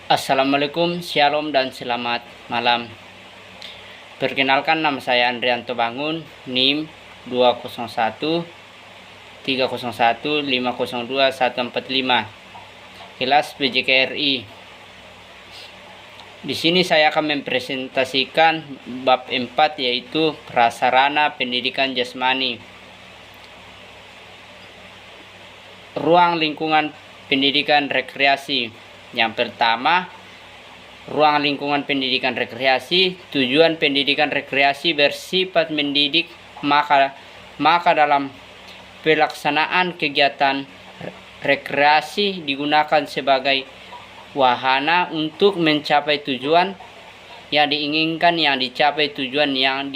Assalamualaikum, shalom dan selamat malam. Perkenalkan, nama saya Andrianto Bangun, NIM 201 301 502 145, kelas PJKRI. Di sini saya akan mempresentasikan bab 4, yaitu prasarana pendidikan jasmani. Ruang lingkungan pendidikan rekreasi. Yang pertama, ruang lingkungan pendidikan rekreasi. Tujuan pendidikan rekreasi bersifat mendidik, maka dalam pelaksanaan kegiatan rekreasi digunakan sebagai wahana untuk mencapai tujuan yang diinginkan, yang dicapai tujuan yang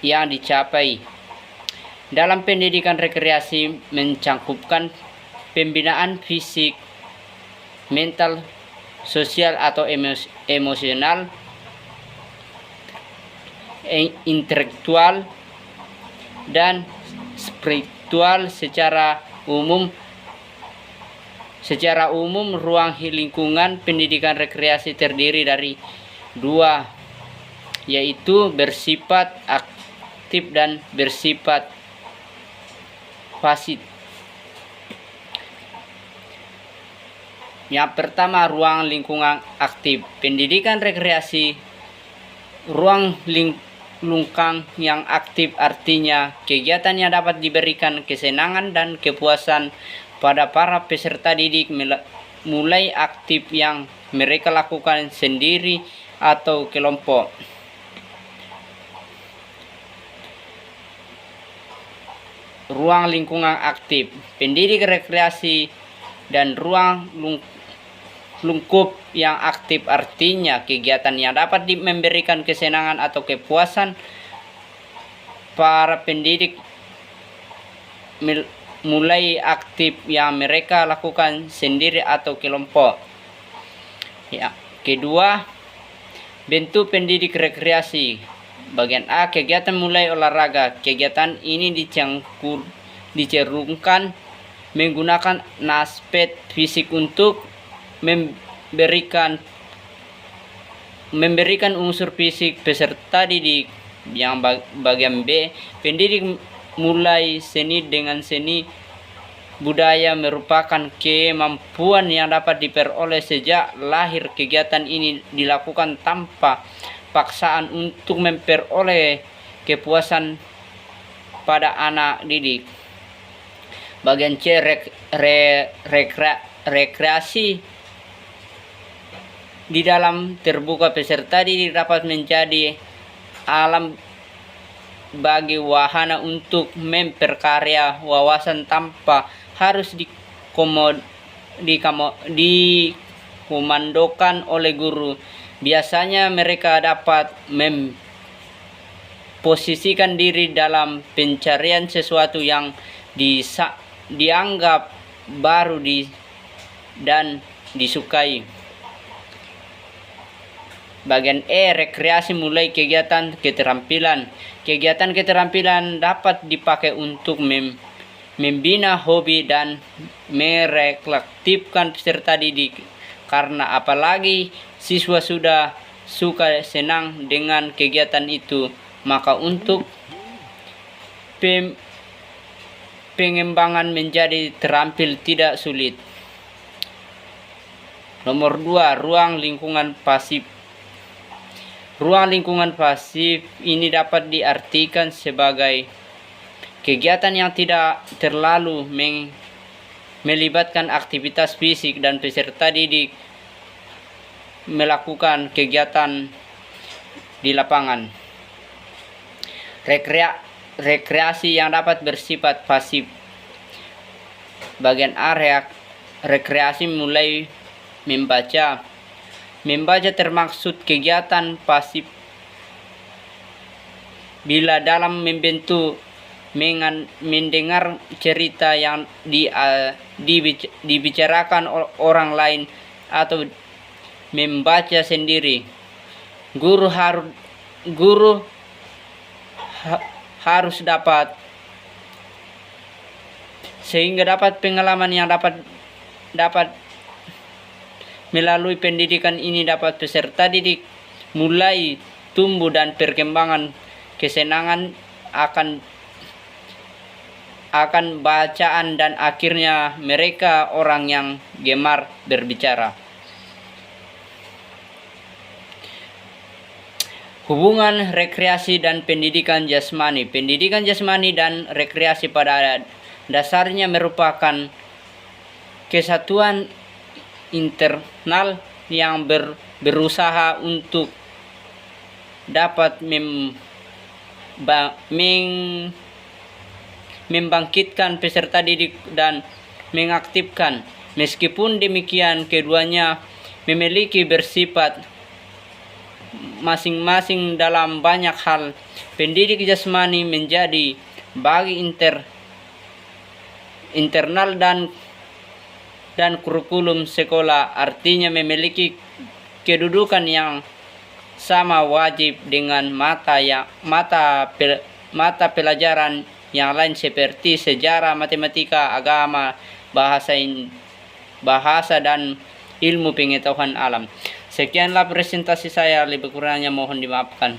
dicapai. Dalam pendidikan rekreasi mencangkupkan pembinaan fisik, mental, sosial atau emosional, intelektual, dan spiritual secara umum. Secara umum, ruang lingkungan pendidikan rekreasi terdiri dari dua, yaitu bersifat aktif dan bersifat pasif. Yang pertama, ruang lingkungan aktif. Pendidikan rekreasi, ruang lingkungan yang aktif artinya kegiatan yang dapat diberikan kesenangan dan kepuasan pada para peserta didik, mulai aktif yang mereka lakukan sendiri atau kelompok. Ruang lingkungan aktif, pendidik rekreasi dan ruang lingkup yang aktif artinya kegiatan yang dapat memberikan kesenangan atau kepuasan para pendidik, mulai aktif yang mereka lakukan sendiri atau kelompok. Ya, kedua, bentuk pendidik rekreasi. Bagian A, kegiatan mulai olahraga. Kegiatan ini dicerungkan menggunakan aspek fisik untuk memberikan unsur fisik peserta didik. Yang bagian B, pendidik mulai seni. Dengan seni budaya merupakan kemampuan yang dapat diperoleh sejak lahir. Kegiatan ini dilakukan tanpa paksaan untuk memperoleh kepuasan pada anak didik. Bagian C, rekreasi. Di dalam terbuka, peserta didik dapat menjadi alam bagi wahana untuk memperkarya wawasan tanpa harus dikomandokan oleh guru. Biasanya mereka dapat memposisikan diri dalam pencarian sesuatu yang dianggap baru dan disukai. Bagian E, rekreasi mulai kegiatan keterampilan. Kegiatan keterampilan dapat dipakai untuk membina hobi dan mereaktifkan peserta didik. Karena apalagi siswa sudah suka senang dengan kegiatan itu, maka untuk pengembangan menjadi terampil tidak sulit. Nomor 2, ruang lingkungan pasif. Ruang lingkungan pasif ini dapat diartikan sebagai kegiatan yang tidak terlalu melibatkan aktivitas fisik dan peserta didik melakukan kegiatan di lapangan. Rekreasi yang dapat bersifat pasif. Bagian A, rekreasi mulai membaca. Membaca termaksud kegiatan pasif bila dalam mendengar cerita yang dibicarakan orang lain atau membaca sendiri. Guru harus dapat, sehingga dapat pengalaman yang dapat melalui pendidikan ini dapat peserta didik mulai tumbuh dan perkembangan kesenangan akan bacaan dan akhirnya mereka orang yang gemar berbicara. Hubungan rekreasi dan pendidikan jasmani. Pendidikan jasmani dan rekreasi pada dasarnya merupakan kesatuan internal yang berusaha untuk dapat membangkitkan peserta didik dan mengaktifkan. Meskipun demikian, keduanya memiliki bersifat masing-masing dalam banyak hal. Pendidik jasmani menjadi bagi internal dan kurikulum sekolah, artinya memiliki kedudukan yang sama wajib dengan mata pelajaran yang lain seperti sejarah, matematika, agama, bahasa dan ilmu pengetahuan alam. Sekianlah presentasi saya, lebih kurangnya mohon dimaafkan.